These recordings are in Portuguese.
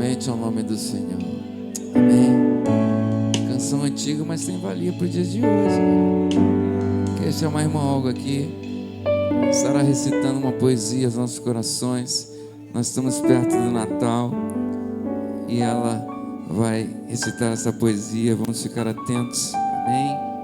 somente ao nome do Senhor. Amém. Canção antiga, mas tem valia para o dia de hoje. Quer chamar a irmã Olga aqui? Estará recitando uma poesia aos nossos corações. Nós estamos perto do Natal e ela vai recitar essa poesia. Vamos ficar atentos. Amém.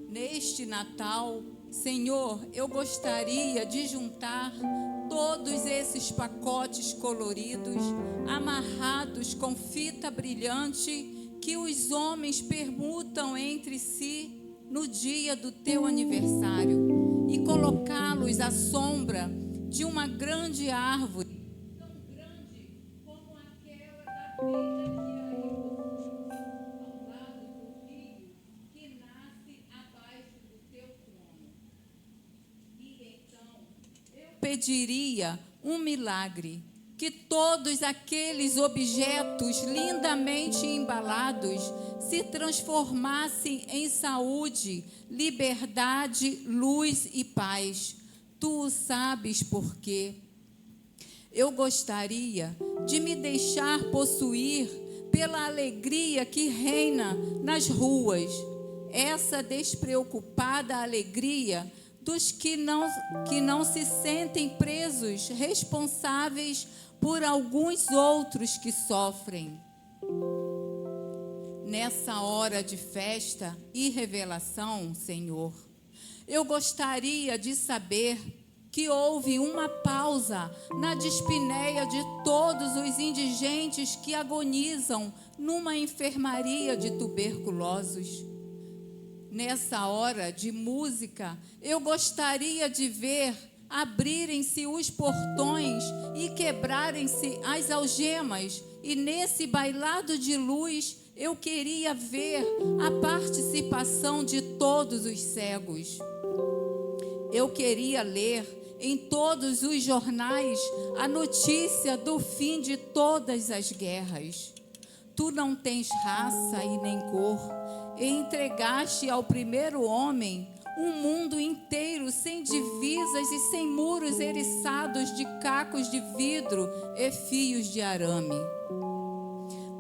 Neste Natal, Senhor, eu gostaria de juntar todos esses pacotes coloridos, amarrados com fita brilhante, que os homens permutam entre si no dia do teu aniversário, e colocá-los à sombra de uma grande árvore, tão grande como aquela da feira que pediria um milagre, que todos aqueles objetos lindamente embalados se transformassem em saúde, liberdade, luz e paz. Tu o sabes por quê. Eu gostaria de me deixar possuir pela alegria que reina nas ruas, essa despreocupada alegria dos que não se sentem presos, responsáveis por alguns outros que sofrem. Nessa hora de festa e revelação, Senhor, eu gostaria de saber que houve uma pausa na dispneia de todos os indigentes que agonizam numa enfermaria de tuberculosos. Nessa hora de música, eu gostaria de ver abrirem-se os portões e quebrarem-se as algemas, e nesse bailado de luz eu queria ver a participação de todos os cegos. Eu queria ler em todos os jornais a notícia do fim de todas as guerras. Tu não tens raça e nem cor, e entregaste ao primeiro homem um mundo inteiro sem divisas e sem muros eriçados de cacos de vidro e fios de arame.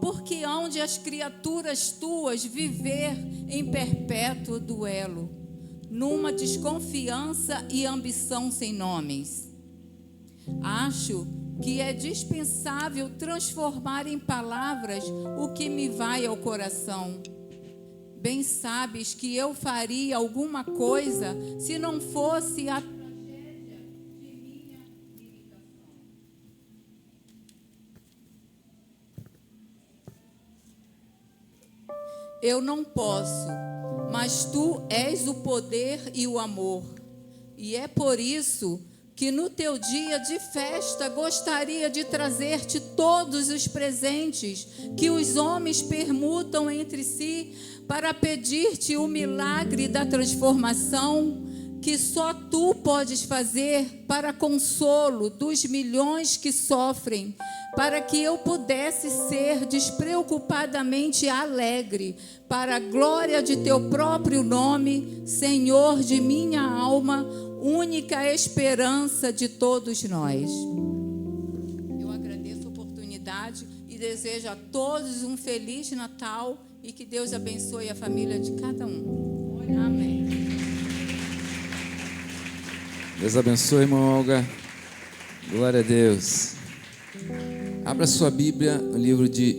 Porque hão de as criaturas tuas viver em perpétuo duelo, numa desconfiança e ambição sem nomes. Acho que é dispensável transformar em palavras o que me vai ao coração. Bem sabes que eu faria alguma coisa se não fosse a tragédia de minha limitação. Eu não posso, mas tu és o poder e o amor. E é por isso que no teu dia de festa gostaria de trazer-te todos os presentes que os homens permutam entre si para pedir-te o milagre da transformação que só tu podes fazer para consolo dos milhões que sofrem, para que eu pudesse ser despreocupadamente alegre, para a glória de teu próprio nome, Senhor de minha alma, única esperança de todos nós. Eu agradeço a oportunidade e desejo a todos um feliz Natal e que Deus abençoe a família de cada um. Amém. Deus abençoe, irmã Olga. Glória a Deus. Abra sua Bíblia no livro de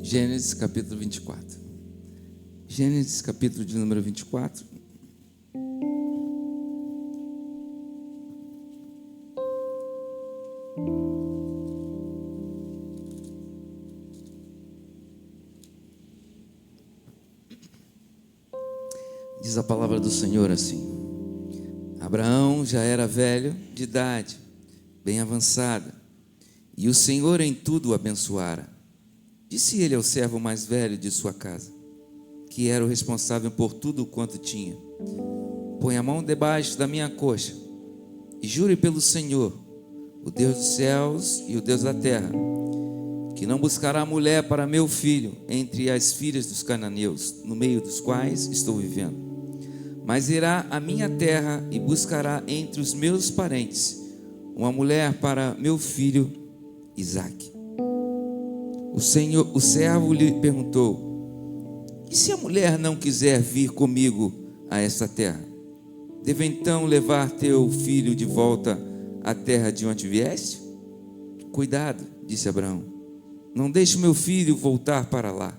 Gênesis, capítulo 24. Gênesis, capítulo de número 24. Diz a palavra do Senhor assim: Abraão já era velho de idade, bem avançada, e o Senhor em tudo o abençoara. Disse ele ao servo mais velho de sua casa, que era o responsável por tudo quanto tinha: Põe a mão debaixo da minha coxa e jure pelo Senhor, o Deus dos céus e o Deus da terra, que não buscará mulher para meu filho entre as filhas dos cananeus, no meio dos quais estou vivendo, mas irá à minha terra e buscará entre os meus parentes uma mulher para meu filho Isaque. O servo lhe perguntou: e se a mulher não quiser vir comigo a esta terra? Devo então levar teu filho de volta à terra de onde vieste? Cuidado, disse Abraão, não deixe meu filho voltar para lá.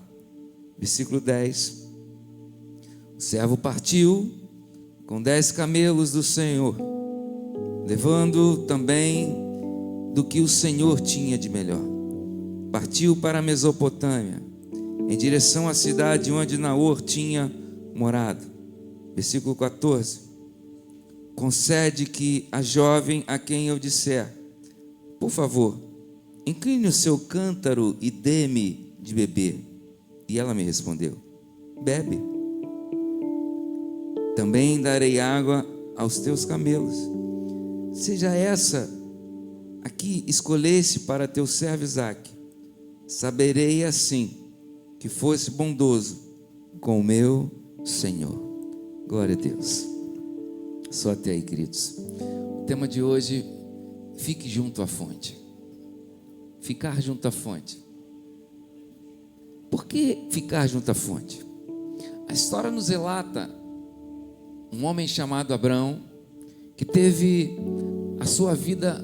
Versículo 10. O servo partiu com 10 camelos do Senhor, levando também do que o Senhor tinha de melhor. Partiu para a Mesopotâmia, em direção à cidade onde Naor tinha morado. Versículo 14. Concede que a jovem a quem eu disser: por favor, incline o seu cântaro e dê-me de beber. E ela me respondeu: bebe. Também darei água aos teus camelos. Seja essa a que escolhesse para teu servo Isaque. Saberei assim que fosse bondoso com o meu Senhor. Glória a Deus. Só até aí, queridos. O tema de hoje: fique junto à fonte. Ficar junto à fonte. Por que ficar junto à fonte? A história nos relata um homem chamado Abraão, que teve a sua vida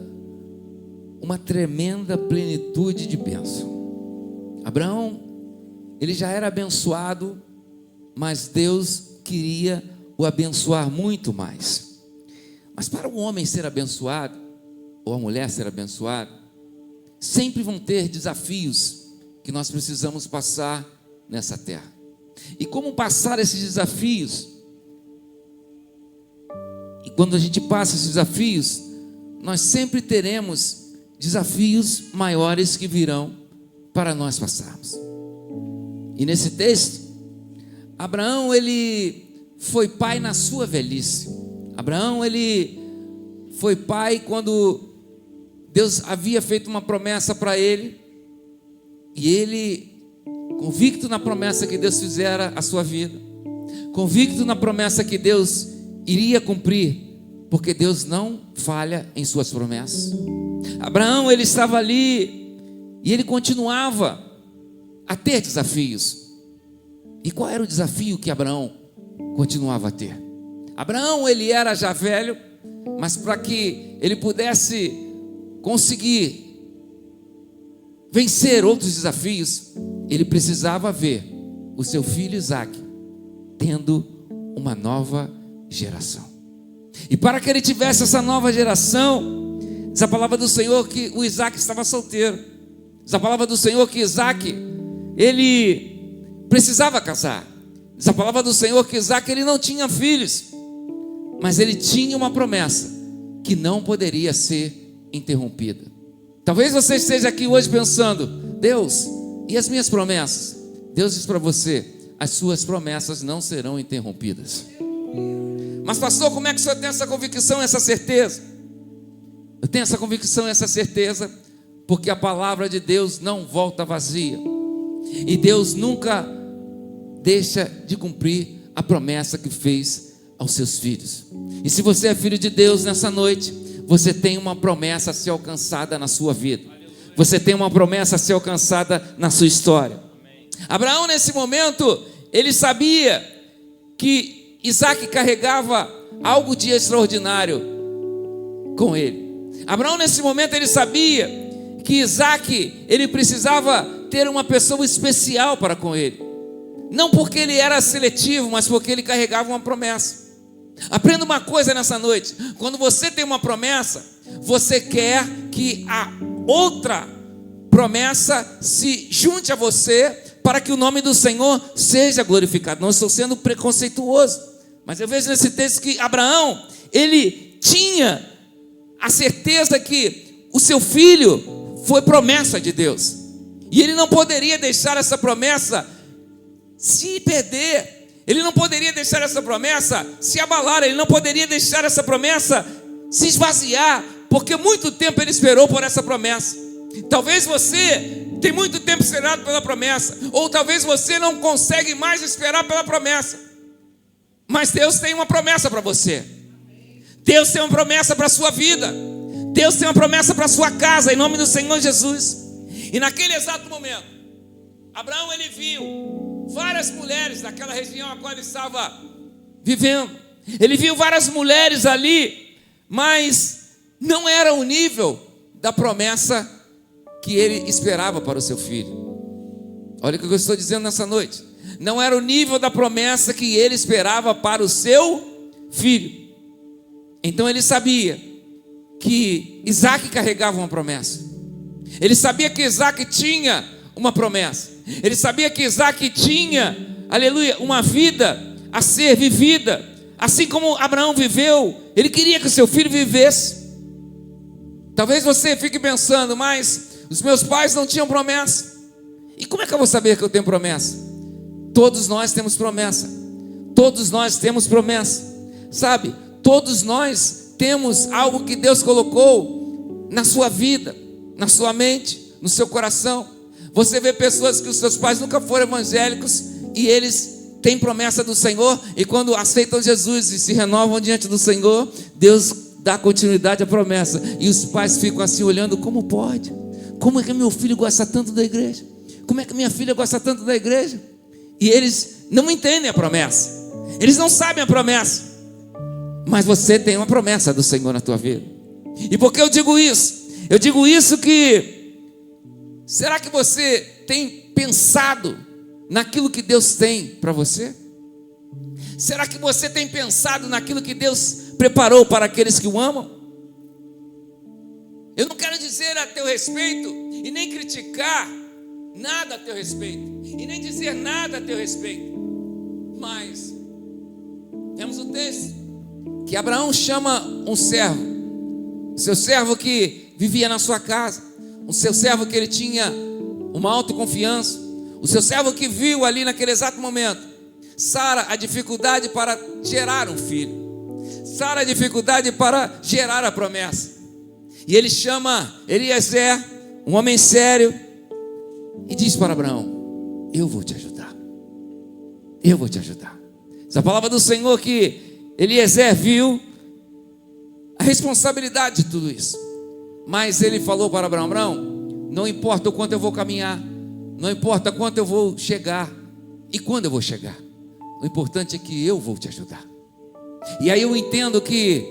uma tremenda plenitude de bênção. Abraão, ele já era abençoado, mas Deus queria o abençoar muito mais. Mas para o homem ser abençoado, ou a mulher ser abençoada, sempre vão ter desafios que nós precisamos passar nessa terra. E como passar esses desafios? E quando a gente passa esses desafios, nós sempre teremos desafios maiores que virão para nós passarmos. E nesse texto, Abraão, ele foi pai na sua velhice. Abraão, ele foi pai quando Deus havia feito uma promessa para ele, e ele, convicto na promessa que Deus fizera à sua vida, convicto na promessa que Deus iria cumprir, porque Deus não falha em suas promessas. Abraão, ele estava ali e ele continuava a ter desafios. E qual era o desafio que Abraão continuava a ter? Abraão, ele era já velho, mas para que ele pudesse conseguir vencer outros desafios, ele precisava ver o seu filho Isaque tendo uma nova geração. E para que ele tivesse essa nova geração, diz a palavra do Senhor que o Isaque estava solteiro. Diz a palavra do Senhor que Isaque, ele precisava casar. Diz a palavra do Senhor que Isaque, ele não tinha filhos, mas ele tinha uma promessa que não poderia ser interrompida. Talvez você esteja aqui hoje pensando: Deus, e as minhas promessas? Deus diz para você: as suas promessas não serão interrompidas. Mas pastor, como é que o senhor tem essa convicção, essa certeza? Eu tenho essa convicção, essa certeza, porque a palavra de Deus não volta vazia, e Deus nunca deixa de cumprir a promessa que fez aos seus filhos. E se você é filho de Deus nessa noite, você tem uma promessa a ser alcançada na sua vida. Você tem uma promessa a ser alcançada na sua história. Abraão, nesse momento, ele sabia que Isaque carregava algo de extraordinário com ele. Abraão, nesse momento, ele sabia que Isaque, ele precisava ter uma pessoa especial para com ele. Não porque ele era seletivo, mas porque ele carregava uma promessa. Aprenda uma coisa nessa noite: quando você tem uma promessa, você quer que a outra promessa se junte a você, para que o nome do Senhor seja glorificado. Não estou sendo preconceituoso, mas eu vejo nesse texto que Abraão, ele tinha a certeza que o seu filho foi promessa de Deus, e ele não poderia deixar essa promessa se perder. Ele não poderia deixar essa promessa se abalar. Ele não poderia deixar essa promessa se esvaziar, porque muito tempo ele esperou por essa promessa. Talvez você tem muito tempo esperado pela promessa, ou talvez você não consegue mais esperar pela promessa. Mas Deus tem uma promessa para você. Deus tem uma promessa para a sua vida. Deus tem uma promessa para a sua casa, em nome do Senhor Jesus. E naquele exato momento, Abraão, ele viu várias mulheres daquela região a qual ele estava vivendo. Ele viu várias mulheres ali, mas não era o nível da promessa que ele esperava para o seu filho. Olha o que eu estou dizendo nessa noite. Não era o nível da promessa que ele esperava para o seu filho. Então ele sabia que Isaac carregava uma promessa. Ele sabia que Isaac tinha uma promessa. Ele sabia que Isaac tinha, aleluia, uma vida a ser vivida. Assim como Abraão viveu, ele queria que o seu filho vivesse. Talvez você fique pensando, mas os meus pais não tinham promessa. E como é que eu vou saber que eu tenho promessa? Todos nós temos promessa. Todos nós temos promessa. Sabe? Todos nós temos algo que Deus colocou na sua vida, na sua mente, no seu coração. Você vê pessoas que os seus pais nunca foram evangélicos e eles têm promessa do Senhor, e quando aceitam Jesus e se renovam diante do Senhor, Deus dá continuidade à promessa, e os pais ficam assim olhando: como pode? Como é que meu filho gosta tanto da igreja? Como é que minha filha gosta tanto da igreja? E eles não entendem a promessa, eles não sabem a promessa. Mas você tem uma promessa do Senhor na tua vida. E por que eu digo isso? Eu digo isso que, será que você tem pensado naquilo que Deus tem para você? Será que você tem pensado naquilo que Deus preparou para aqueles que o amam? Eu não quero dizer a teu respeito e nem criticar nada a teu respeito, e nem dizer nada a teu respeito, mas temos o texto que Abraão chama um servo, o seu servo que vivia na sua casa, o seu servo que ele tinha uma autoconfiança, o seu servo que viu ali naquele exato momento Sara a dificuldade para gerar um filho, Sara a dificuldade para gerar a promessa, e ele chama Eliezer, um homem sério, e diz para Abraão: eu vou te ajudar, eu vou te ajudar. Essa palavra do Senhor que Eliezer viu a responsabilidade de tudo isso, mas ele falou para Abraão: Abraão, não importa o quanto eu vou caminhar, não importa quanto eu vou chegar e quando eu vou chegar, o importante é que eu vou te ajudar. E aí eu entendo que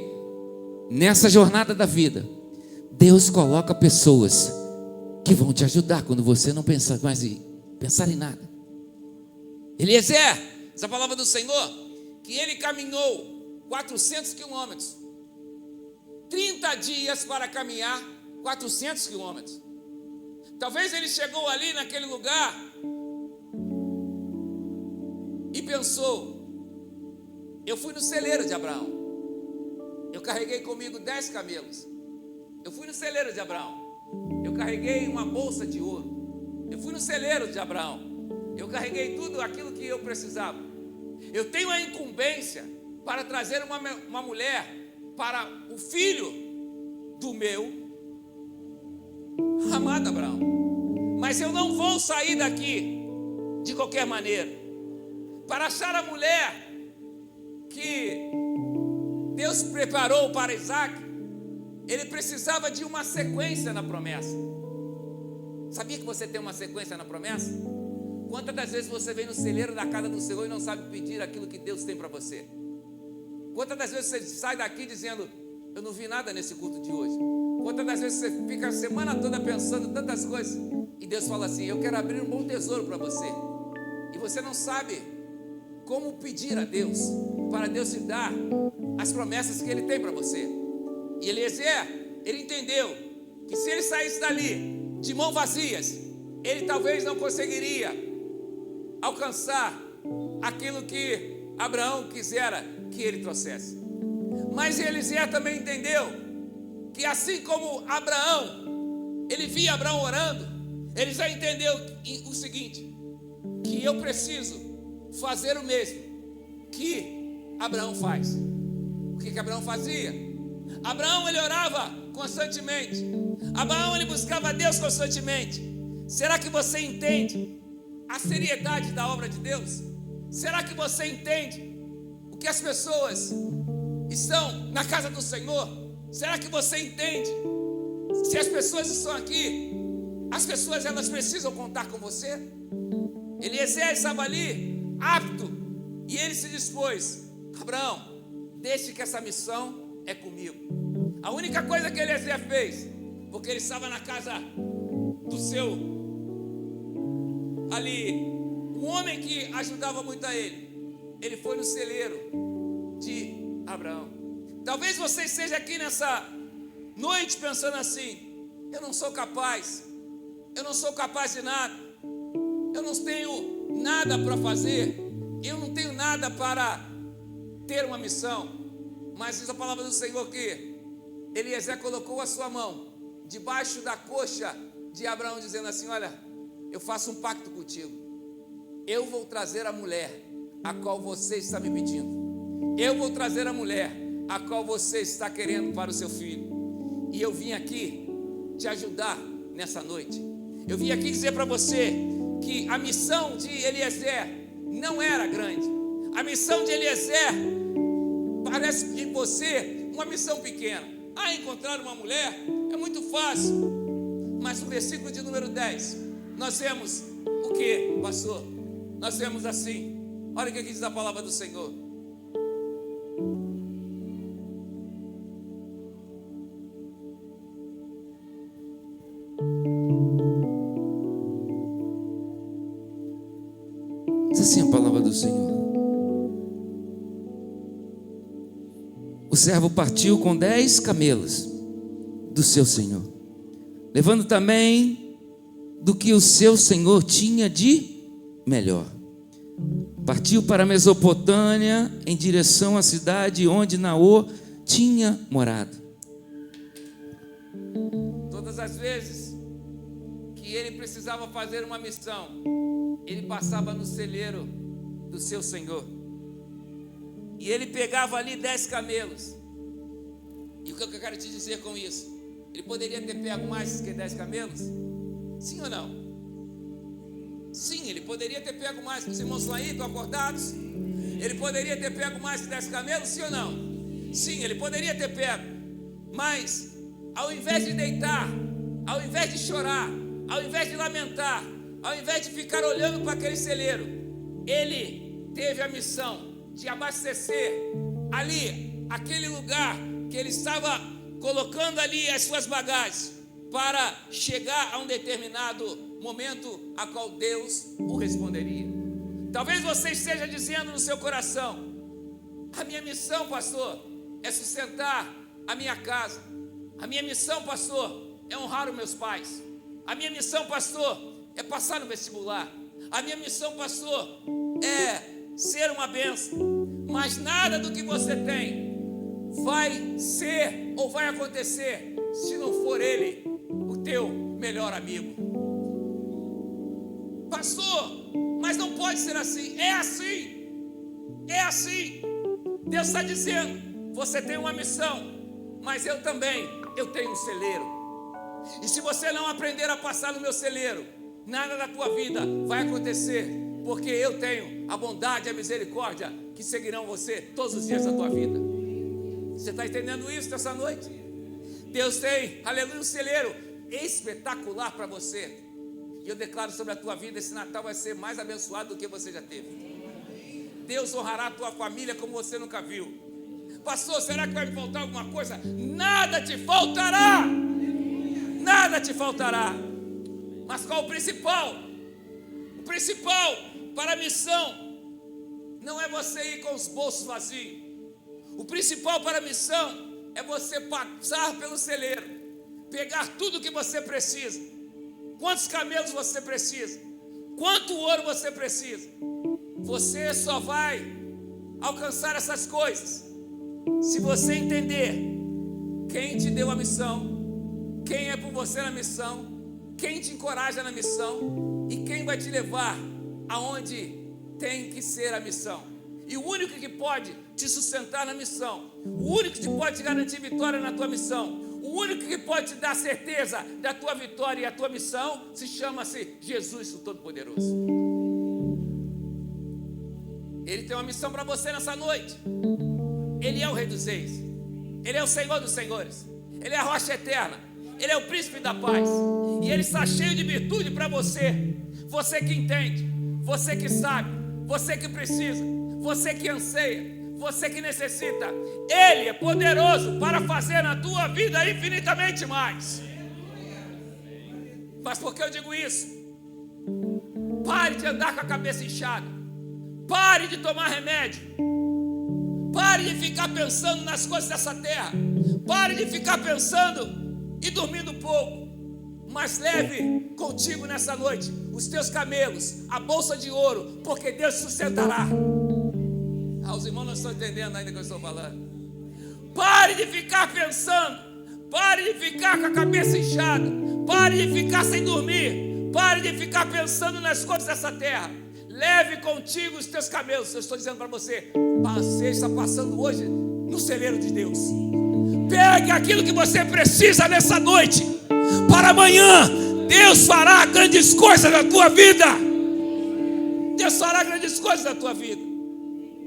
nessa jornada da vida, Deus coloca pessoas que vão te ajudar quando você não pensar mais em nada. Eliezer, essa palavra do Senhor, que ele caminhou 400 quilômetros, 30 dias para caminhar 400 quilômetros. Talvez ele chegou ali naquele lugar e pensou: eu fui no celeiro de Abraão, eu carreguei comigo 10 camelos. Eu fui no celeiro de Abraão, eu carreguei uma bolsa de ouro. Eu fui no celeiro de Abraão, eu carreguei tudo aquilo que eu precisava. Eu tenho a incumbência para trazer uma mulher para o filho do meu amado Abraão. Mas eu não vou sair daqui de qualquer maneira. Para achar a mulher que Deus preparou para Isaac, ele precisava de uma sequência na promessa. Sabia que você tem uma sequência na promessa? Quantas das vezes você vem no celeiro da casa do Senhor e não sabe pedir aquilo que Deus tem para você? Quantas das vezes você sai daqui dizendo: eu não vi nada nesse culto de hoje? Quantas das vezes você fica a semana toda pensando tantas coisas e Deus fala assim: eu quero abrir um bom tesouro para você, e você não sabe como pedir a Deus para Deus te dar as promessas que Ele tem para você? E Eliezer, ele entendeu que se ele saísse dali de mãos vazias, ele talvez não conseguiria alcançar aquilo que Abraão quisera que ele trouxesse. Mas Eliezer também entendeu que assim como Abraão, ele via Abraão orando, ele já entendeu o seguinte: que eu preciso fazer o mesmo que Abraão faz. O que Abraão fazia? Abraão, ele orava constantemente. Abraão, ele buscava a Deus constantemente. Será que você entende a seriedade da obra de Deus? Será que você entende o que as pessoas estão na casa do Senhor? Será que você entende? Se as pessoas estão aqui, as pessoas, elas precisam contar com você. Eliezer estava ali, apto, e ele se dispôs: Abraão, deixe que essa missão é comigo. A única coisa que Eliezer fez, porque ele estava na casa do seu, ali, um homem que ajudava muito a ele foi no celeiro de Abraão. Talvez você esteja aqui nessa noite pensando assim: eu não sou capaz de nada, eu não tenho nada para fazer, eu não tenho nada para ter uma missão. Mas diz a palavra do Senhor que Eliezer colocou a sua mão debaixo da coxa de Abraão, dizendo assim: olha, eu faço um pacto contigo, eu vou trazer a mulher a qual você está me pedindo, eu vou trazer a mulher a qual você está querendo para o seu filho, e eu vim aqui te ajudar nessa noite. Eu vim aqui dizer para você que a missão de Eliezer não era grande. A missão de Eliezer parece em você uma missão pequena. Encontrar uma mulher é muito fácil. Mas no versículo de número 10, nós vemos o que, pastor? Nós vemos assim. Olha o que diz a palavra do Senhor. Diz assim a palavra do Senhor: o servo partiu com 10 camelos do seu senhor, levando também do que o seu senhor tinha de melhor. Partiu para a Mesopotâmia, em direção à cidade onde Naor tinha morado. Todas as vezes que ele precisava fazer uma missão, ele passava no celeiro do seu senhor, e ele pegava ali 10 camelos. E o que eu quero te dizer com isso? Ele poderia ter pego mais que 10 camelos? Sim ou não? Sim, ele poderia ter pego mais. Os irmãos estão aí, estão acordados? Ele poderia ter pego mais que 10 camelos, sim ou não? Sim, ele poderia ter pego. Mas, ao invés de deitar, ao invés de chorar, ao invés de lamentar, ao invés de ficar olhando para aquele celeiro, ele teve a missão de abastecer ali, aquele lugar que ele estava colocando ali as suas bagagens, para chegar a um determinado momento a qual Deus o responderia. Talvez você esteja dizendo no seu coração: a minha missão, pastor, é sustentar a minha casa. A minha missão, pastor, é honrar os meus pais. A minha missão, pastor, é passar no vestibular. A minha missão, pastor, é ser uma bênção. Mas nada do que você tem vai ser ou vai acontecer se não for Ele o teu melhor amigo. Pastor, mas não pode ser assim. É assim. É assim. Deus está dizendo: você tem uma missão, mas eu também, eu tenho um celeiro. E se você não aprender a passar no meu celeiro, nada da tua vida vai acontecer, porque eu tenho a bondade e a misericórdia que seguirão você todos os dias da tua vida. Você está entendendo isso nessa noite? Deus tem, aleluia, um celeiro espetacular para você. E eu declaro sobre a tua vida: esse Natal vai ser mais abençoado do que você já teve. Deus honrará a tua família como você nunca viu. Pastor, será que vai me faltar alguma coisa? Nada te faltará. Nada te faltará. Mas qual o principal? O principal para a missão não é você ir com os bolsos vazios. O principal para a missão é você passar pelo celeiro, pegar tudo que você precisa. Quantos camelos você precisa? Quanto ouro você precisa? Você só vai alcançar essas coisas se você entender quem te deu a missão, quem é por você na missão, quem te encoraja na missão e quem vai te levar aonde tem que ser a missão. E o único que pode te sustentar na missão, o único que pode te garantir vitória na tua missão, o O único que pode te dar certeza da tua vitória e a tua missão chama-se Jesus, o Todo-Poderoso. Ele tem uma missão para você nessa noite. Ele é o Rei dos Reis. Ele é o Senhor dos Senhores. Ele é a rocha eterna. Ele é o príncipe da paz. E Ele está cheio de virtude para você. Você que entende, você que sabe, você que precisa, você que anseia, você que necessita. Ele é poderoso para fazer na tua vida infinitamente mais. Mas por que eu digo isso? Pare de andar com a cabeça inchada. Pare de tomar remédio. Pare de ficar pensando nas coisas dessa terra. Pare de ficar pensando e dormindo pouco. Mas leve contigo nessa noite os teus camelos, a bolsa de ouro, porque Deus te sustentará. Os irmãos não estão entendendo ainda o que eu estou falando. Pare de ficar pensando. Pare de ficar com a cabeça inchada. Pare de ficar sem dormir. Pare de ficar pensando nas coisas dessa terra. Leve contigo os teus camelos. Eu estou dizendo para você, você está passando hoje no celeiro de Deus. Pegue aquilo que você precisa nessa noite. Para amanhã, Deus fará grandes coisas na tua vida. Deus fará grandes coisas na tua vida.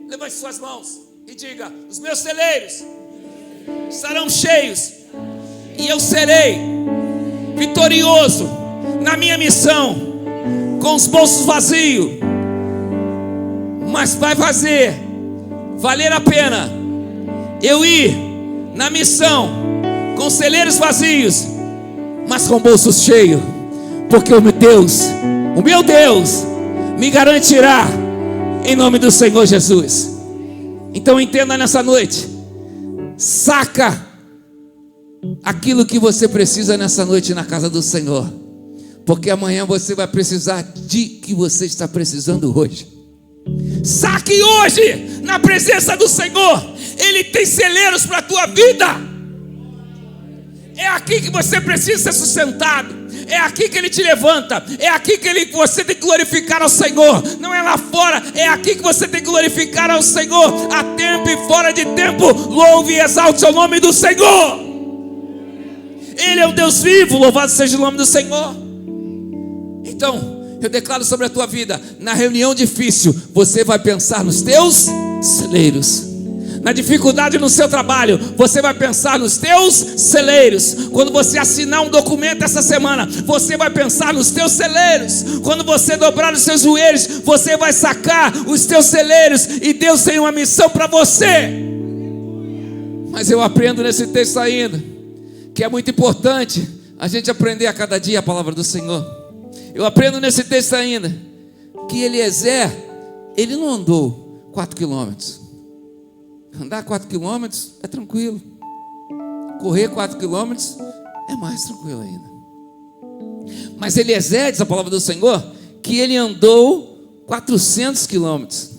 Levante suas mãos e diga: os meus celeiros estarão cheios e eu serei vitorioso na minha missão, com os bolsos vazios. Mas vai fazer valer a pena eu ir na missão com celeiros vazios, mas com bolsos cheios, porque o meu Deus me garantirá, em nome do Senhor Jesus. Então entenda nessa noite, saca aquilo que você precisa nessa noite na casa do Senhor, porque amanhã você vai precisar de que você está precisando hoje. Saque hoje na presença do Senhor. Ele tem celeiros para a tua vida. É aqui que você precisa ser sustentado. É aqui que Ele te levanta. É aqui que você tem que glorificar ao Senhor. Não é lá fora. É aqui que você tem que glorificar ao Senhor. A tempo e fora de tempo, louve e exalte o nome do Senhor. Ele é um Deus vivo. Louvado seja o nome do Senhor. Então, eu declaro sobre a tua vida: na reunião difícil, você vai pensar nos teus celeiros. Na dificuldade no seu trabalho, você vai pensar nos teus celeiros. Quando você assinar um documento essa semana, você vai pensar nos teus celeiros. Quando você dobrar os seus joelhos, você vai sacar os teus celeiros. E Deus tem uma missão para você. Mas eu aprendo nesse texto ainda que é muito importante a gente aprender a cada dia a palavra do Senhor. Eu aprendo nesse texto ainda que Eliezer, ele não andou 4 quilômetros. Andar 4 quilômetros é tranquilo. Correr 4 quilômetros é mais tranquilo ainda. Mas Eliezer, diz a palavra do Senhor, que ele andou 400 quilômetros.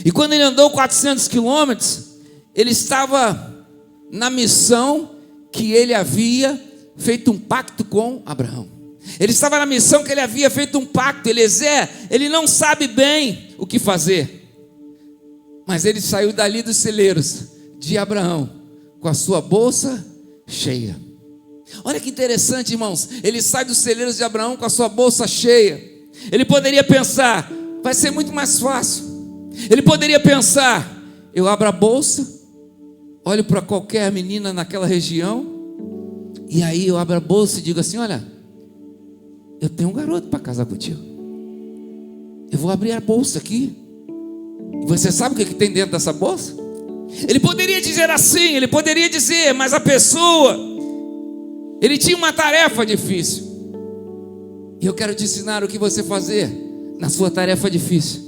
E quando ele andou 400 quilômetros, ele estava na missão que ele havia feito um pacto com Abraão. Ele estava na missão que ele havia feito um pacto. Eliezer, ele não sabe bem o que fazer, mas ele saiu dali dos celeiros de Abraão com a sua bolsa cheia. Olha que interessante, irmãos. Ele sai dos celeiros de Abraão com a sua bolsa cheia. Ele poderia pensar: vai ser muito mais fácil. Ele poderia pensar: eu abro a bolsa, olho para qualquer menina naquela região, e aí eu abro a bolsa e digo assim: olha, eu tenho um garoto para casar contigo. Eu vou abrir a bolsa aqui. E você sabe o que tem dentro dessa bolsa? Ele poderia dizer assim, ele poderia dizer, mas a pessoa, ele tinha uma tarefa difícil. E eu quero te ensinar o que você fazer na sua tarefa difícil.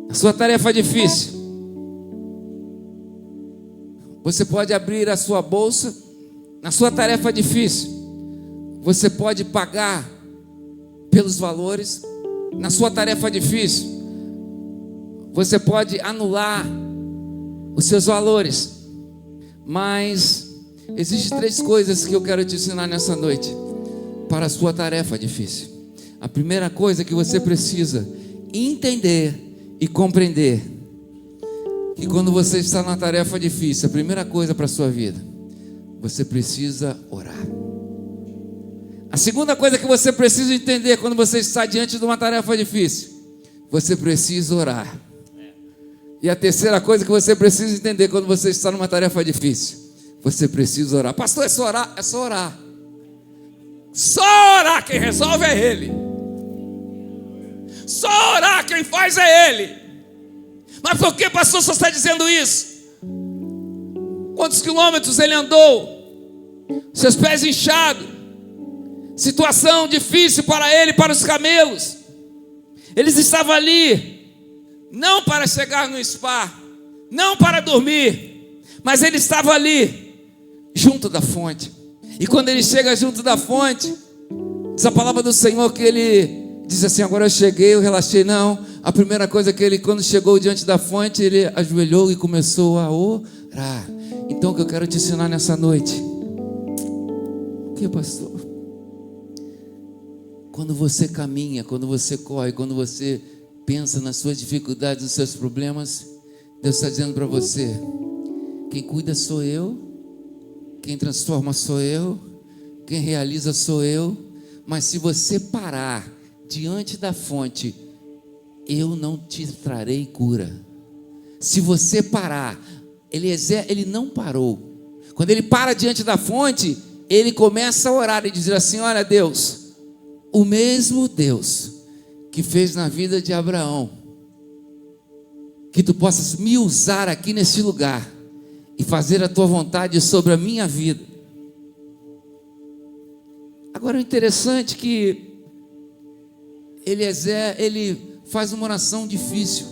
Na sua tarefa difícil, você pode abrir a sua bolsa. Na sua tarefa difícil, você pode pagar pelos valores. Na sua tarefa difícil, você pode anular os seus valores. Mas existem 3 coisas que eu quero te ensinar nessa noite para a sua tarefa difícil. A primeira coisa que você precisa entender e compreender, que quando você está na tarefa difícil, a primeira coisa para a sua vida, você precisa orar. A segunda coisa que você precisa entender quando você está diante de uma tarefa difícil, você precisa orar. E a terceira coisa que você precisa entender quando você está numa tarefa difícil, você precisa orar. Pastor, é só orar? É só orar. Só orar, quem resolve é Ele. Só orar, quem faz é Ele. Mas por que, pastor, você está dizendo isso? Quantos quilômetros ele andou? Seus pés inchados. Situação difícil para ele e para os camelos. Eles estavam ali, não para chegar no spa, não para dormir, mas ele estava ali, junto da fonte. E quando ele chega junto da fonte, diz a palavra do Senhor que ele diz assim: agora eu cheguei, eu relaxei. Não, a primeira coisa que ele, quando chegou diante da fonte, ele ajoelhou e começou a orar. Então o que eu quero te ensinar nessa noite, o que, pastor? Quando você caminha, quando você corre, quando você pensa nas suas dificuldades, nos seus problemas, Deus está dizendo para você: quem cuida sou eu, quem transforma sou eu, quem realiza sou eu. Mas se você parar diante da fonte, eu não te trarei cura. Se você parar, ele não parou. Quando ele para diante da fonte, ele começa a orar e dizer assim: olha, Deus, o mesmo Deus que fez na vida de Abraão, que tu possas me usar aqui nesse lugar e fazer a tua vontade sobre a minha vida. Agora, o interessante é que Eliezer, ele faz uma oração difícil,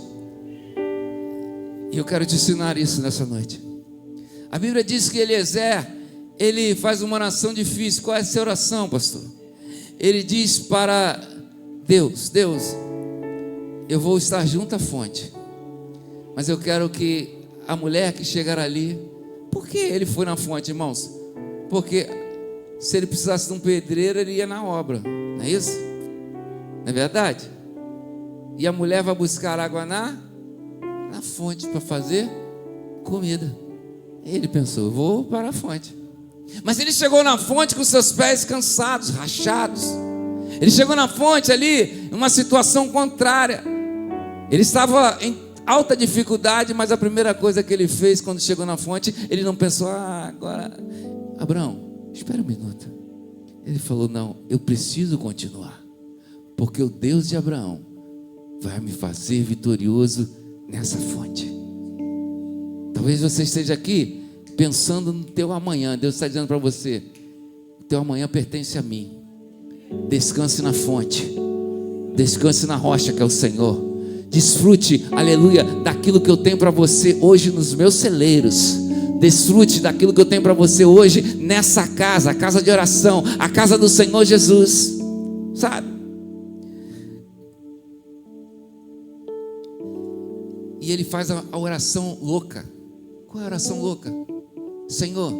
e eu quero te ensinar isso nessa noite. A Bíblia diz que Eliezer, ele faz uma oração difícil. Qual é essa oração, pastor? Ele diz para Deus: Deus, eu vou estar junto à fonte, mas eu quero que a mulher que chegar ali... Por que ele foi na fonte, irmãos? Porque se ele precisasse de um pedreiro, ele ia na obra, não é isso? Não é verdade? E a mulher vai buscar água na fonte para fazer comida. Ele pensou: vou para a fonte. Mas ele chegou na fonte com seus pés cansados, rachados. Ele chegou na fonte ali, em uma situação contrária. Ele estava em alta dificuldade, mas a primeira coisa que ele fez quando chegou na fonte, ele não pensou: agora, Abraão, espera um minuto. Ele falou: não, eu preciso continuar, porque o Deus de Abraão vai me fazer vitorioso nessa fonte. Talvez você esteja aqui pensando no teu amanhã. Deus está dizendo para você: o teu amanhã pertence a mim. Descanse na fonte, descanse na rocha que é o Senhor. Desfrute, aleluia, daquilo que eu tenho para você hoje nos meus celeiros. Desfrute daquilo que eu tenho para você hoje nessa casa, a casa de oração, a casa do Senhor Jesus, sabe? E ele faz a oração louca. Qual é a oração louca? Senhor,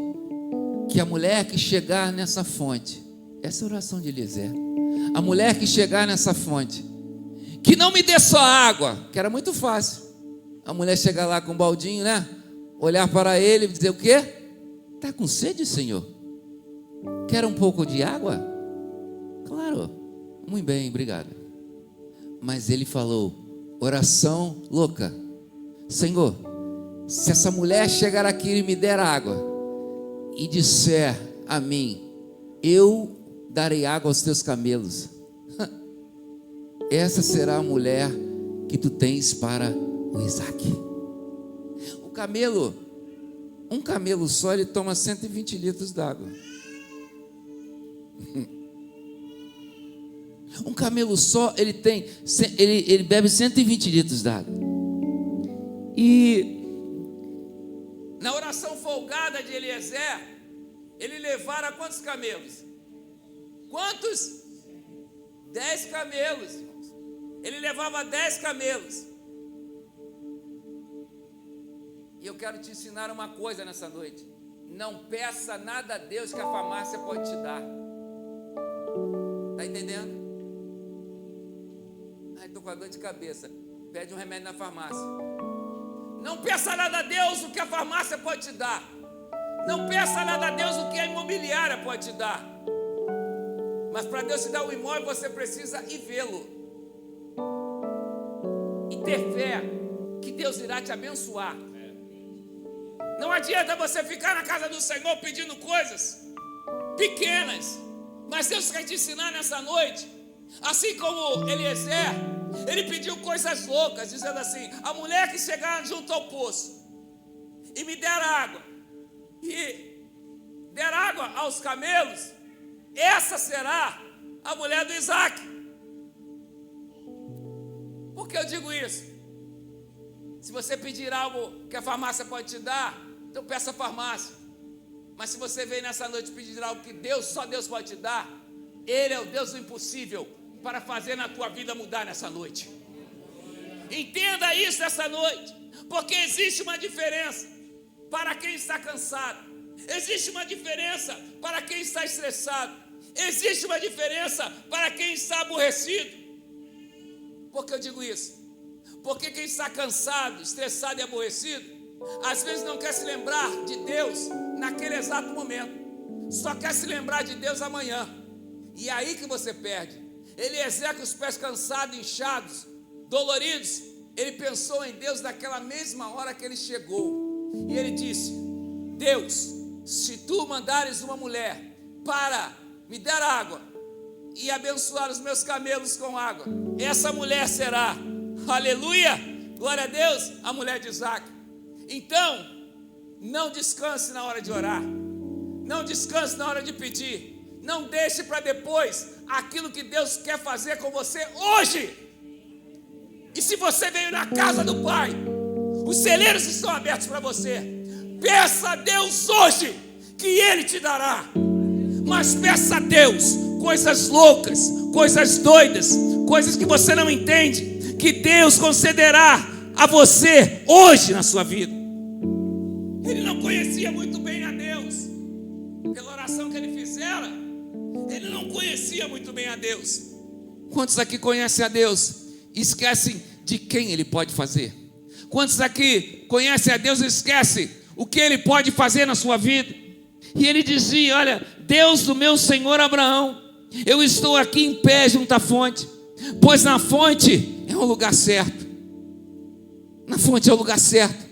que a mulher que chegar nessa fonte, essa é a oração de Eliezer, a mulher que chegar nessa fonte, que não me dê só água, que era muito fácil. A mulher chegar lá com um baldinho, né? Olhar para ele e dizer: o quê? Está com sede, Senhor? Quer um pouco de água? Claro, muito bem, obrigado. Mas ele falou, oração louca: Senhor, se essa mulher chegar aqui e me der água e disser a mim: eu darei água aos teus camelos, essa será a mulher que tu tens para o Isaac. O camelo, um camelo só, ele toma 120 litros d'água. Um camelo só, ele bebe 120 litros d'água. E na oração folgada de Eliezer, ele levara quantos camelos? Quantos? 10 camelos, irmãos. Ele levava 10 camelos. E eu quero te ensinar uma coisa nessa noite: não peça nada a Deus que a farmácia pode te dar. Está entendendo? Estou com a dor de cabeça. Pede um remédio na farmácia. Não peça nada a Deus o que a farmácia pode te dar. Não peça nada a Deus o que a imobiliária pode te dar. Mas para Deus te dar um imóvel, você precisa ir vê-lo. E ter fé que Deus irá te abençoar. Não adianta você ficar na casa do Senhor pedindo coisas pequenas. Mas Deus quer te ensinar nessa noite. Assim como Eliezer, ele pediu coisas loucas, dizendo assim: a mulher que chegar junto ao poço e me der água, e der água aos camelos, essa será a mulher do Isaac. Por que eu digo isso? Se você pedir algo que a farmácia pode te dar, então peça a farmácia. Mas se você vem nessa noite pedir algo que só Deus pode te dar, Ele é o Deus do impossível para fazer na tua vida mudar nessa noite. Entenda isso nessa noite, porque existe uma diferença para quem está cansado, existe uma diferença para quem está estressado, existe uma diferença para quem está aborrecido. Por que eu digo isso? Porque quem está cansado, estressado e aborrecido, às vezes não quer se lembrar de Deus naquele exato momento, só quer se lembrar de Deus amanhã. E é aí que você perde. Eliezer, com os pés cansados, inchados, doloridos, ele pensou em Deus naquela mesma hora que ele chegou. E ele disse: Deus, se tu mandares uma mulher para me dar água e abençoar os meus camelos com água, essa mulher será, aleluia, glória a Deus, a mulher de Isaac. Então, não descanse na hora de orar, não descanse na hora de pedir, não deixe para depois aquilo que Deus quer fazer com você hoje. E se você veio na casa do Pai, os celeiros estão abertos para você. Peça a Deus hoje, que Ele te dará. Mas peça a Deus coisas loucas, coisas doidas, coisas que você não entende, que Deus concederá a você hoje na sua vida. Ele não conhecia muito bem a Deus. Pela oração que ele fizera, ele não conhecia muito bem a Deus. Quantos aqui conhecem a Deus e esquecem de quem Ele pode fazer? Quantos aqui conhecem a Deus e esquecem o que Ele pode fazer na sua vida? E ele dizia: olha, Deus do meu Senhor Abraão, eu estou aqui em pé junto à fonte, pois na fonte é o lugar certo. Na fonte é o lugar certo.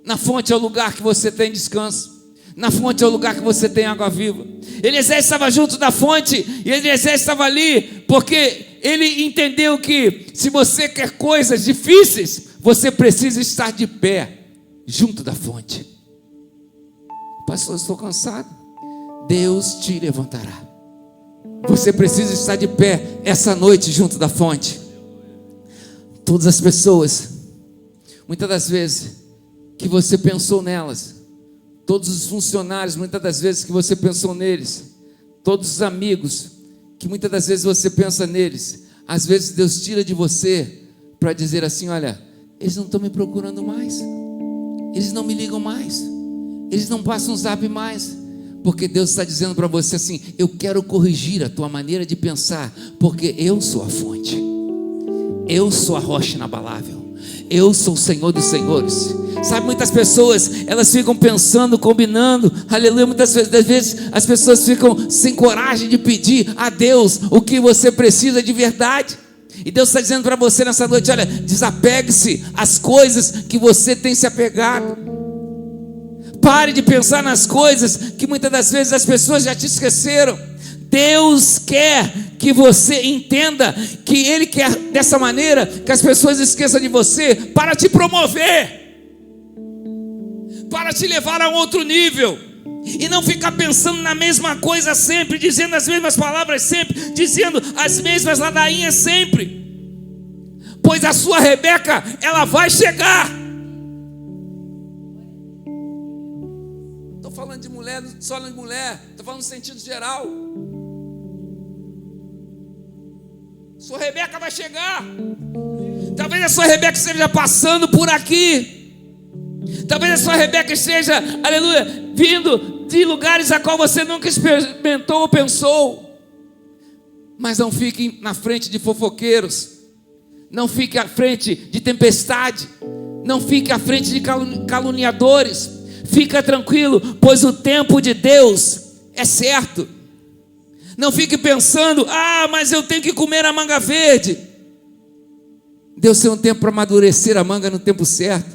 Na fonte é o lugar que você tem descanso. Na fonte é o lugar que você tem água viva. Eliezer estava junto da fonte, e Eliezer estava ali porque ele entendeu que se você quer coisas difíceis, você precisa estar de pé junto da fonte. Pastor, estou cansado. Deus te levantará. Você precisa estar de pé essa noite junto da fonte. Todas as pessoas, muitas das vezes que você pensou nelas, todos os funcionários, muitas das vezes que você pensou neles, todos os amigos, que muitas das vezes você pensa neles, às vezes Deus tira de você para dizer assim: olha, eles não estão me procurando mais, eles não me ligam mais, eles não passam um zap mais, porque Deus está dizendo para você assim: eu quero corrigir a tua maneira de pensar, porque eu sou a fonte, eu sou a rocha inabalável, eu sou o Senhor dos senhores. Sabe, muitas pessoas, elas ficam pensando, combinando, aleluia, muitas vezes as pessoas ficam sem coragem de pedir a Deus o que você precisa de verdade. E Deus está dizendo para você nessa noite: olha, desapegue-se às coisas que você tem se apegado. Pare de pensar nas coisas que muitas das vezes as pessoas já te esqueceram. Deus quer que você entenda que Ele quer dessa maneira que as pessoas esqueçam de você para te promover, para te levar a um outro nível, e não ficar pensando na mesma coisa sempre, dizendo as mesmas palavras sempre, dizendo as mesmas ladainhas sempre, pois a sua Rebeca, ela vai chegar. Estou falando de mulher, só de mulher, estou falando no sentido geral. Sua Rebeca vai chegar. Talvez a sua Rebeca esteja passando por aqui. Talvez a sua Rebeca esteja, aleluia, vindo de lugares a qual você nunca experimentou ou pensou. Mas não fique na frente de fofoqueiros, não fique à frente de tempestade, não fique à frente de caluniadores. Fica tranquilo, pois o tempo de Deus é certo. Não fique pensando, mas eu tenho que comer a manga verde. Deus tem um tempo para amadurecer a manga no tempo certo.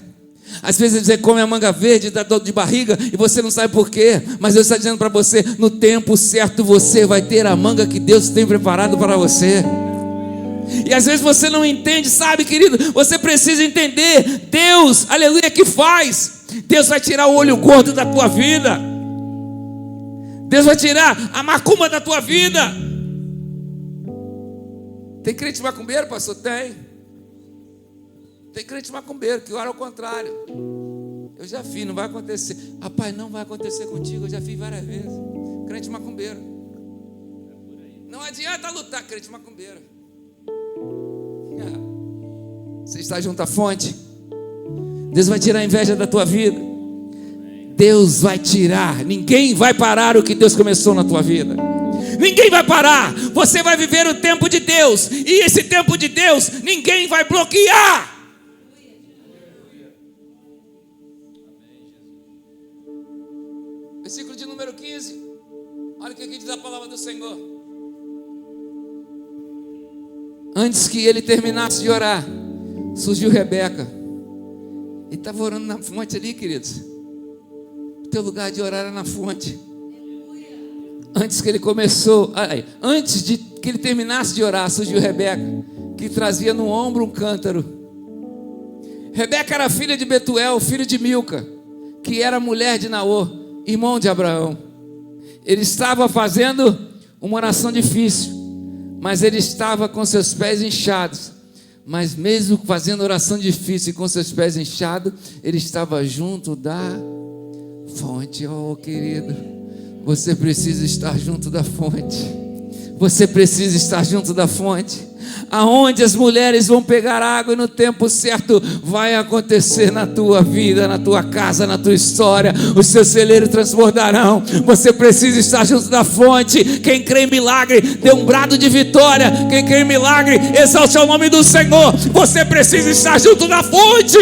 Às vezes você come a manga verde, dá dor de barriga e você não sabe por quê, mas Deus está dizendo para você, no tempo certo você vai ter a manga que Deus tem preparado para você. E às vezes você não entende, sabe, querido? Você precisa entender, Deus, aleluia, que faz. Deus vai tirar o olho gordo da tua vida. Deus vai tirar a macumba da tua vida. Tem crente macumbeiro, pastor? Tem. Tem crente macumbeiro que ora ao contrário. Eu já fiz, não vai acontecer. Rapaz, não vai acontecer contigo, eu já fiz várias vezes. Crente macumbeiro. Não adianta lutar, crente macumbeiro. Você está junto à fonte. Deus vai tirar a inveja da tua vida. Deus vai tirar. Ninguém vai parar o que Deus começou na tua vida. Ninguém vai parar. Você vai viver o tempo de Deus. E esse tempo de Deus, ninguém vai bloquear. Versículo de número 15. Olha o que aqui diz a palavra do Senhor. Antes que ele terminasse de orar, surgiu Rebeca. Ele estava orando na fonte ali, queridos. O teu lugar de orar era na fonte. Antes que ele começou, antes de que ele terminasse de orar, surgiu Rebeca, que trazia no ombro um cântaro. Rebeca era filha de Betuel, filho de Milca, que era mulher de Naor, irmão de Abraão. Ele estava fazendo uma oração difícil, mas ele estava com seus pés inchados. Mas mesmo fazendo oração difícil e com seus pés inchados, ele estava junto da fonte. Oh, querido, você precisa estar junto da fonte. Você precisa estar junto da fonte. Aonde as mulheres vão pegar água e no tempo certo vai acontecer na tua vida, na tua casa, na tua história. Os seus celeiros transbordarão. Você precisa estar junto da fonte. Quem crê em milagre, dê um brado de vitória. Quem crê em milagre, exalte o nome do Senhor. Você precisa estar junto da fonte.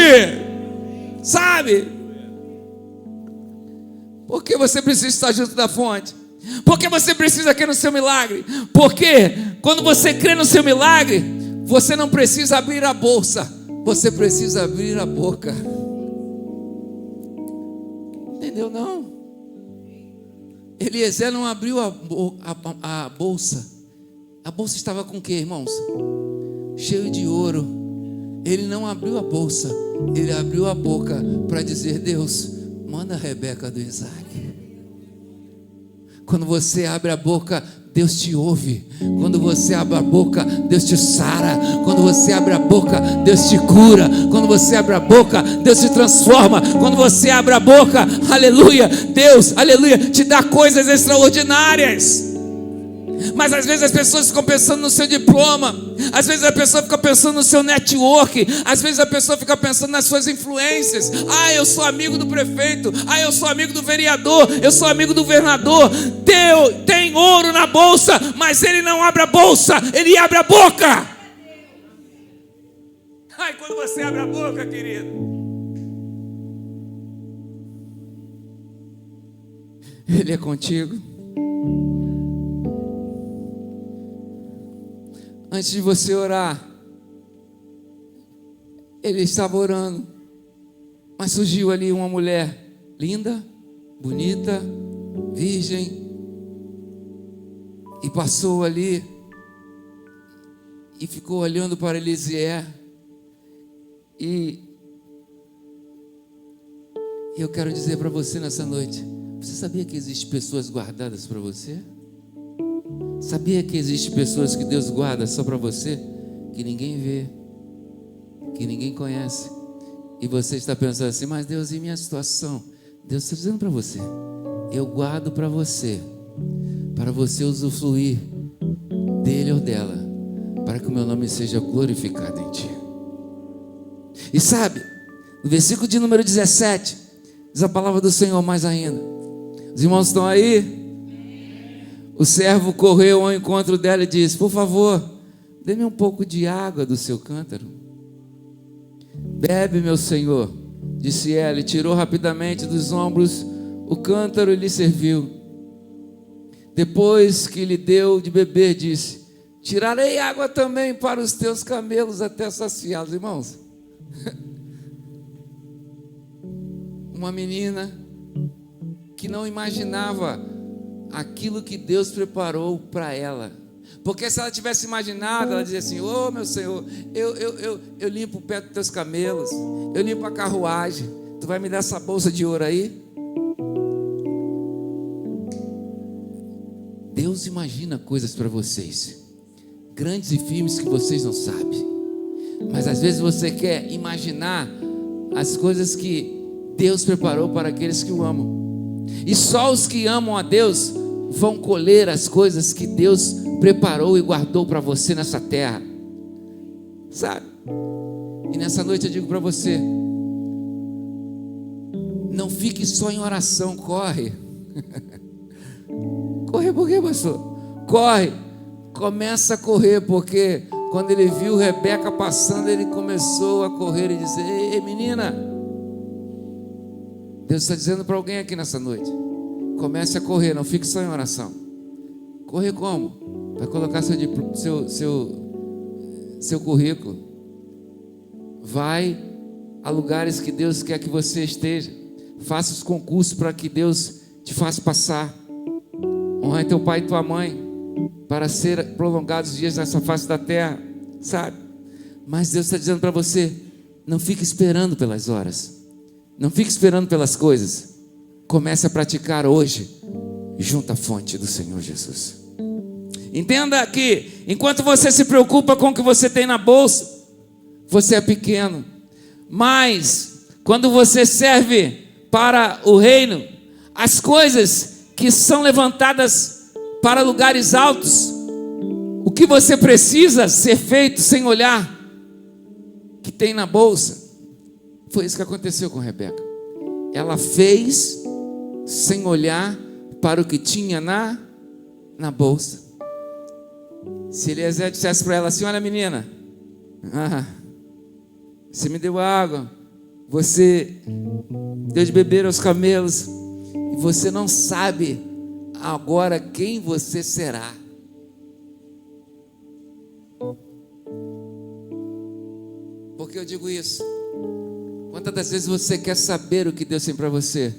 Sabe? Por que você precisa estar junto da fonte? Porque você precisa crer no seu milagre. Porque quando você crê no seu milagre, você não precisa abrir a bolsa, você precisa abrir a boca. Entendeu não? Eliezer não abriu a bolsa. A bolsa estava com o que, irmãos? Cheio de ouro. Ele não abriu a bolsa, ele abriu a boca para dizer: Deus, manda a Rebeca do Isaac. Quando você abre a boca, Deus te ouve. Quando você abre a boca, Deus te sara. Quando você abre a boca, Deus te cura. Quando você abre a boca, Deus te transforma. Quando você abre a boca, aleluia, Deus, aleluia, te dá coisas extraordinárias. Mas às vezes as pessoas ficam pensando no seu diploma, às vezes a pessoa fica pensando no seu network, às vezes a pessoa fica pensando nas suas influências. Eu sou amigo do prefeito, eu sou amigo do vereador, eu sou amigo do governador. Deus tem ouro na bolsa, mas ele não abre a bolsa, ele abre a boca. Quando você abre a boca, querido, ele é contigo. Antes de você orar, ele estava orando, mas surgiu ali uma mulher linda, bonita, virgem, e passou ali e ficou olhando para Eliezer. E eu quero dizer para você nessa noite: você sabia que existem pessoas guardadas para você? Sabia que existem pessoas que Deus guarda só para você, que ninguém vê, que ninguém conhece? E você está pensando assim: mas Deus, e minha situação? Deus está dizendo para você: eu guardo para você usufruir dele ou dela, para que o meu nome seja glorificado em ti. E sabe, no versículo de número 17, diz a palavra do Senhor mais ainda. Os irmãos estão aí? O servo correu ao encontro dela e disse: por favor, dê-me um pouco de água do seu cântaro. Bebe, meu senhor. disse ela, e tirou rapidamente dos ombros o cântaro e lhe serviu. Depois que lhe deu de beber, disse: tirarei água também para os teus camelos até saciá-los. Irmãos, uma menina que não imaginava aquilo que Deus preparou para ela. Porque se ela tivesse imaginado, ela dizia assim: ô meu Senhor, eu limpo o pé dos teus camelos, eu limpo a carruagem, tu vai me dar essa bolsa de ouro aí? Deus imagina coisas para vocês, grandes e firmes, que vocês não sabem. Mas às vezes você quer imaginar as coisas que Deus preparou para aqueles que o amam. E só os que amam a Deus vão colher as coisas que Deus preparou e guardou para você nessa terra, sabe? E nessa noite eu digo para você: não fique só em oração, corre. Corre por quê, pastor? Corre, começa a correr, porque quando ele viu Rebeca passando, ele começou a correr e dizer: ei menina, Deus está dizendo para alguém aqui nessa noite: comece a correr, não fique só em oração. Correr como? Vai colocar seu currículo. Vai a lugares que Deus quer que você esteja. Faça os concursos para que Deus te faça passar. Honra teu pai e tua mãe, para ser prolongados os dias nessa face da terra, sabe? Mas Deus está dizendo para você: não fique esperando pelas horas, não fique esperando pelas coisas. Comece a praticar hoje, junto à fonte do Senhor Jesus. Entenda que enquanto você se preocupa com o que você tem na bolsa, você é pequeno. Mas quando você serve para o reino, as coisas que são levantadas para lugares altos, o que você precisa ser feito sem olhar que tem na bolsa. Foi isso que aconteceu com Rebeca. Ela fez sem olhar para o que tinha na bolsa. Se Eliezer dissesse para ela assim: olha menina, você me deu água, você deu de beber aos camelos, e você não sabe agora quem você será. Por que eu digo isso? Quantas das vezes você quer saber o que Deus tem para você?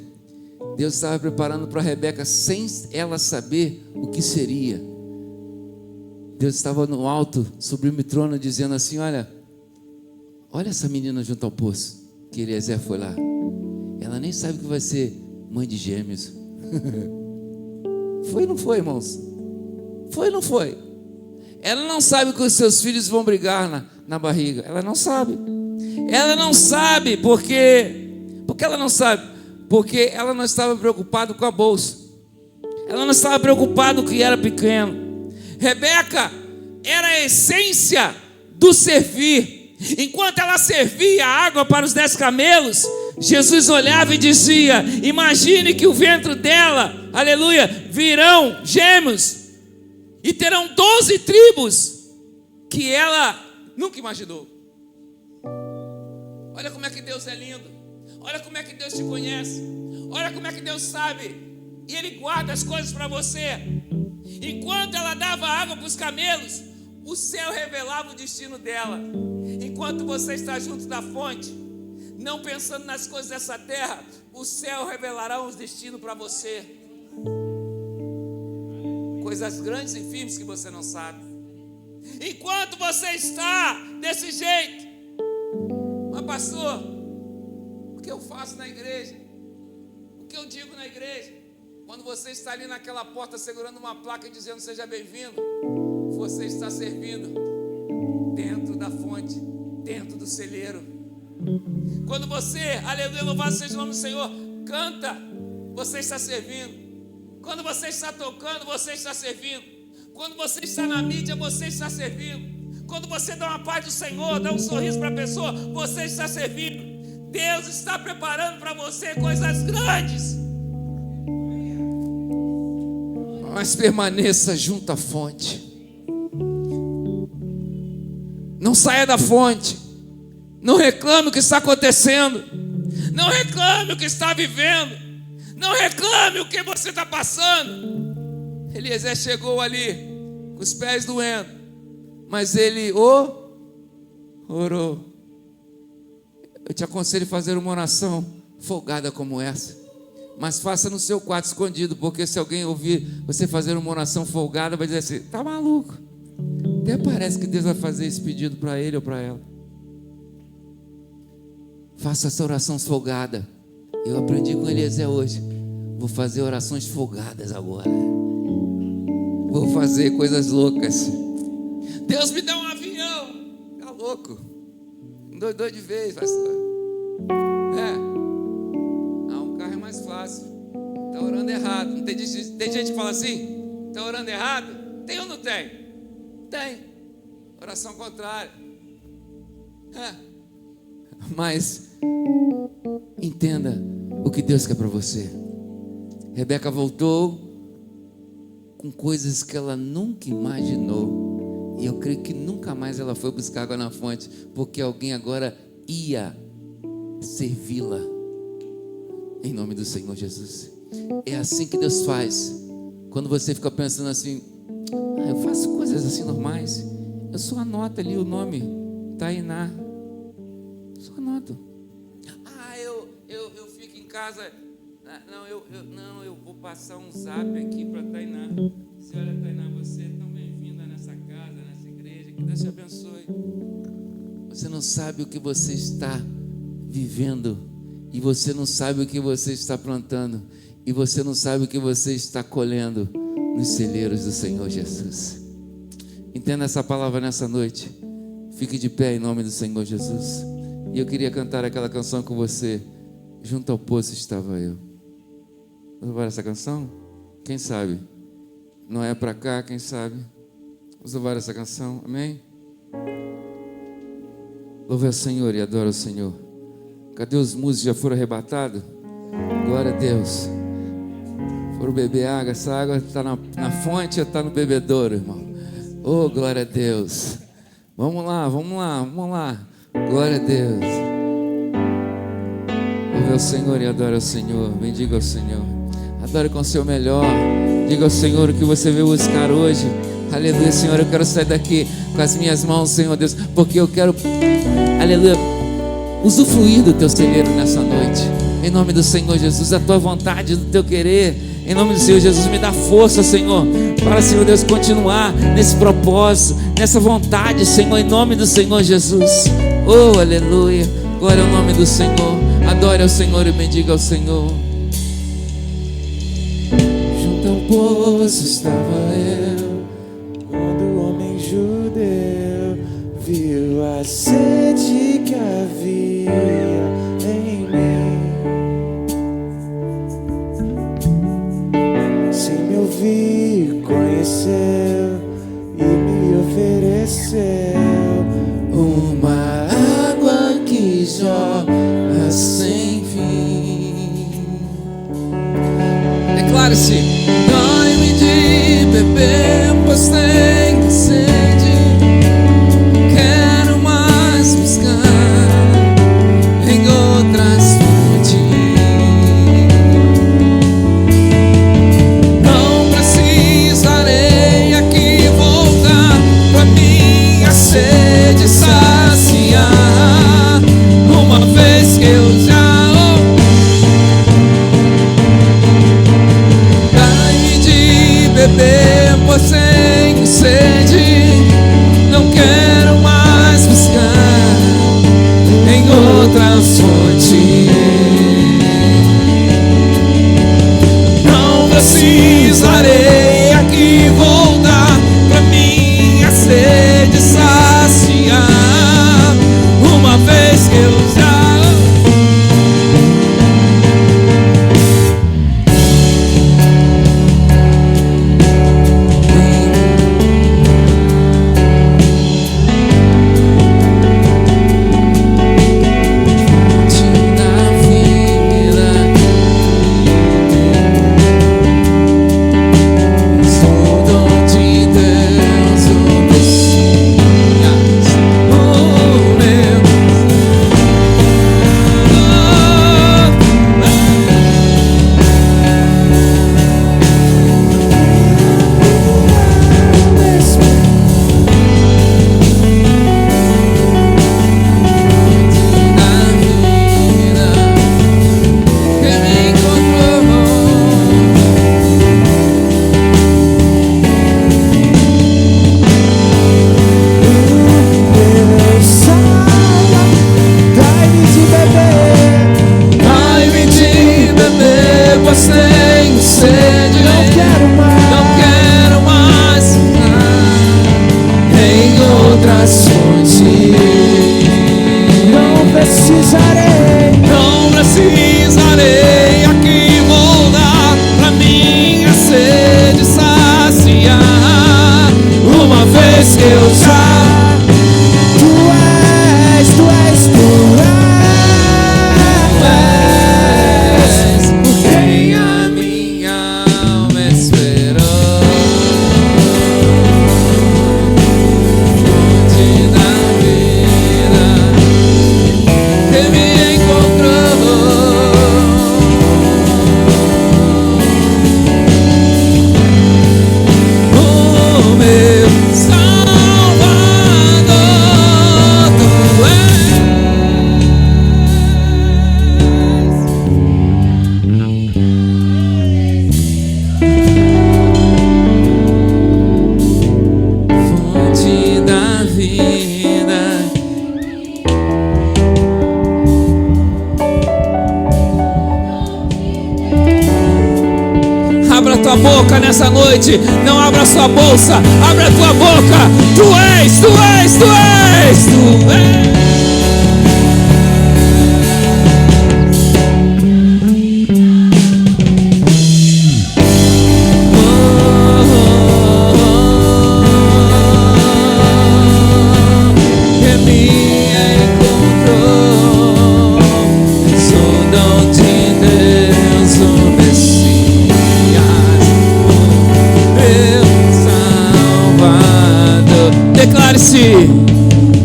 Deus estava preparando para Rebeca sem ela saber o que seria. Deus estava no alto, sublime trono, dizendo assim: olha essa menina junto ao poço, que Eliezer foi lá. Ela nem sabe que vai ser mãe de gêmeos. Foi ou não foi, irmãos? Foi ou não foi? Ela não sabe que os seus filhos vão brigar na barriga. Ela não sabe. Ela não sabe porque ela não sabe? Porque ela não estava preocupada com a bolsa. Ela não estava preocupada com o que era pequeno. Rebeca era a essência do servir. Enquanto ela servia água para os 10 camelos, Jesus olhava e dizia: imagine que o ventre dela, aleluia, virão gêmeos e terão 12 tribos que ela nunca imaginou. Olha como é que Deus é lindo. Olha como é que Deus te conhece. Olha como é que Deus sabe. E Ele guarda as coisas para você. Enquanto ela dava água para os camelos, o céu revelava o destino dela. Enquanto você está junto da fonte, não pensando nas coisas dessa terra, o céu revelará os destinos para você. Coisas grandes e firmes que você não sabe. Enquanto você está desse jeito: mas pastor, o que eu faço na igreja? O que eu digo na igreja? Quando você está ali naquela porta segurando uma placa e dizendo seja bem-vindo, você está servindo dentro da fonte, dentro do celeiro. Quando você, aleluia, louvado seja o nome do Senhor, canta, você está servindo. Quando você está tocando, você está servindo. Quando você está na mídia, você está servindo. Quando você dá uma paz do Senhor, dá um sorriso para a pessoa, você está servindo. Deus está preparando para você coisas grandes. Mas permaneça junto à fonte. Não saia da fonte. Não reclame o que está acontecendo. Não reclame o que está vivendo. Não reclame o que você está passando. Eliezer chegou ali com os pés doendo, mas ele orou. Eu te aconselho a fazer uma oração folgada como essa, mas faça no seu quarto escondido, porque se alguém ouvir você fazer uma oração folgada, vai dizer assim: tá maluco. Até parece que Deus vai fazer esse pedido para ele ou para ela. Faça essa oração folgada. Eu aprendi com Eliezer hoje. Vou fazer orações folgadas agora. Vou fazer coisas loucas. Deus me dá um avião. Tá louco? Doidou de vez, pastor. Um carro é mais fácil. Tá orando errado. Não tem gente que fala assim: tá orando errado? Tem ou não tem? Tem. Oração contrária. Mas entenda o que Deus quer para você. Rebeca voltou com coisas que ela nunca imaginou, e eu creio que nunca mais ela foi buscar água na fonte, porque alguém agora ia servi-la, em nome do Senhor Jesus. É assim que Deus faz. Quando você fica pensando assim: eu faço coisas assim normais, eu só anoto ali o nome Tainá, só anoto. Eu fico em casa. Eu vou passar um zap aqui para Tainá. Senhora Tainá, você é tão bem-vinda nessa casa, nessa igreja. Que Deus te abençoe. Você não sabe o que você está vivendo, e você não sabe o que você está plantando, e você não sabe o que você está colhendo nos celeiros do Senhor Jesus. Entenda essa palavra nessa noite. Fique de pé em nome do Senhor Jesus. E eu queria cantar aquela canção com você. Junto ao poço estava eu. Vamos louvar essa canção? Quem sabe? Não é para cá, quem sabe? Vamos louvar essa canção, amém? Louve ao Senhor e adora o Senhor. Cadê os músicos? Já foram arrebatados? Glória a Deus. Foram beber água. Essa água está na fonte ou está no bebedouro, irmão? Oh, glória a Deus. Vamos lá. Glória a Deus. Louve ao Senhor e adora ao Senhor. Bendiga ao Senhor. Adore com o seu melhor. Diga ao Senhor o que você veio buscar hoje. Aleluia, Senhor. Eu quero sair daqui com as minhas mãos, Senhor Deus, porque eu quero, aleluia, usufruir do teu celeiro nessa noite. Em nome do Senhor Jesus, a tua vontade, do teu querer. Em nome do Senhor Jesus, me dá força, Senhor, para, Senhor Deus, continuar nesse propósito, nessa vontade, Senhor, em nome do Senhor Jesus. Oh, aleluia. Glória ao nome do Senhor. Adore ao Senhor e bendiga ao Senhor. Junto ao poço estava eu, quando o homem judeu viu a sede que havia em mim. Se me ouvir, conheceu e me ofereceu uma água que jorra sem fim. Declare-se: dai-me de beber, pois tenho sede. Quero mais buscar em outras fontes. Não precisarei aqui voltar pra minha nessa noite. Não abra sua bolsa, abra a tua boca. Tu és, tu és, tu és, tu és.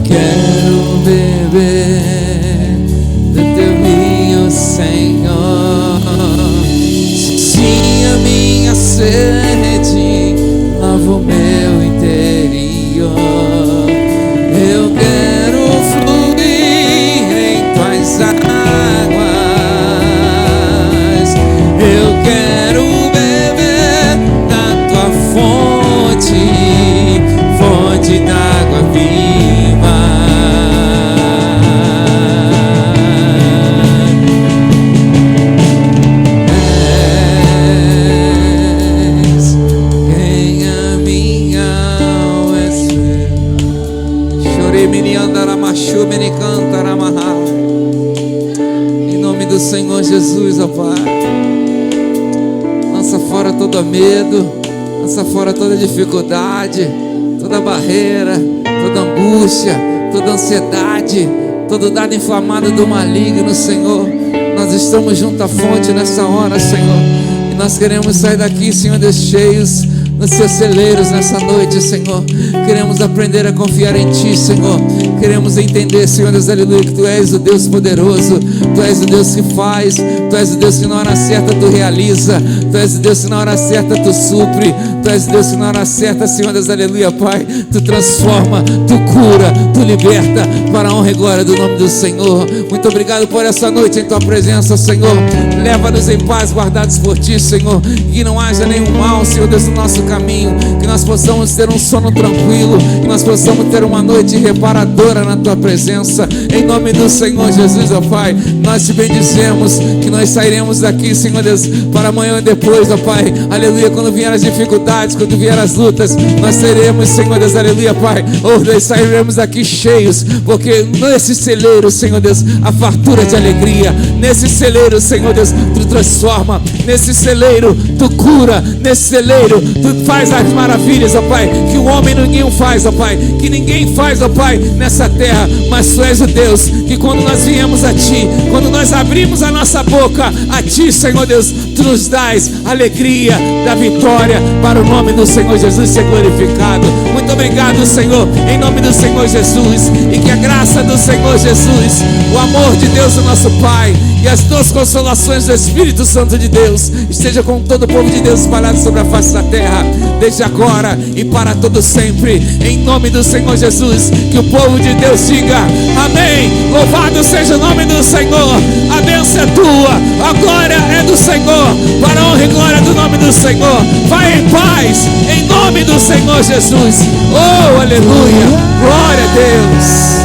Quero beber do teu vinho, Senhor. Sim, a minha sede lava o meu interior. Eu quero fluir em tuas águas. Eu quero beber da tua fonte, fonte d'água viva. És quem a minha alma espera. Chorei, me andaramachu, me cantaramaha. Em nome do Senhor Jesus, ó Pai, lança fora todo medo, lança fora toda dificuldade, toda barreira, toda angústia, toda ansiedade, todo dado inflamado do maligno, Senhor. Nós estamos junto à fonte nessa hora, Senhor, e nós queremos sair daqui, Senhor Deus, cheios nos seus celeiros nessa noite, Senhor. Queremos aprender a confiar em Ti, Senhor. Queremos entender, Senhor Deus, aleluia, que Tu és o Deus poderoso. Tu és o Deus que faz. Tu és o Deus que na hora certa Tu realiza. Tu és o Deus que na hora certa Tu supre. Tu és o Deus que na hora certa, Senhor Deus, aleluia, Pai, Tu transforma, Tu cura, Tu liberta, para a honra e glória do nome do Senhor. Muito obrigado por essa noite em Tua presença, Senhor. Leva-nos em paz, guardados por Ti, Senhor. Que não haja nenhum mal, Senhor Deus, no nosso caminho. Que nós possamos ter um sono tranquilo. Que nós possamos ter uma noite reparadora na Tua presença. Em nome do Senhor Jesus, ó Pai, nós Te bendizemos. Que nós sairemos daqui, Senhor Deus, para amanhã e depois, ó Pai, aleluia, quando vier as dificuldades, quando vier as lutas, nós teremos, Senhor Deus, aleluia, Pai, nós sairemos daqui cheios, porque nesse celeiro, Senhor Deus, a fartura de alegria. Nesse celeiro, Senhor Deus, Tu transforma. Nesse celeiro, Tu cura. Nesse celeiro, Tu faz as maravilhas, ó Pai, que o homem ninguém faz, ó Pai, que ninguém faz, ó Pai, nessa terra. Mas Tu és o Deus que quando nós viemos a Ti, quando nós abrimos a nossa boca a Ti, Senhor Deus, Tu nos dás alegria da vitória, para o nome do Senhor Jesus ser glorificado. Muito obrigado, Senhor, em nome do Senhor Jesus. E que a graça do Senhor Jesus, o amor de Deus, o nosso Pai, e as duas consolações do Espírito Santo de Deus esteja com todo o povo de Deus espalhado sobre a face da terra, desde agora e para todo sempre. Em nome do Senhor Jesus, que o povo de Deus diga amém. Louvado seja o nome do Senhor. A bênção é tua, a glória é do Senhor, para a honra e glória do nome do Senhor. Vai em paz, em nome do Senhor Jesus. Oh, aleluia, glória a Deus.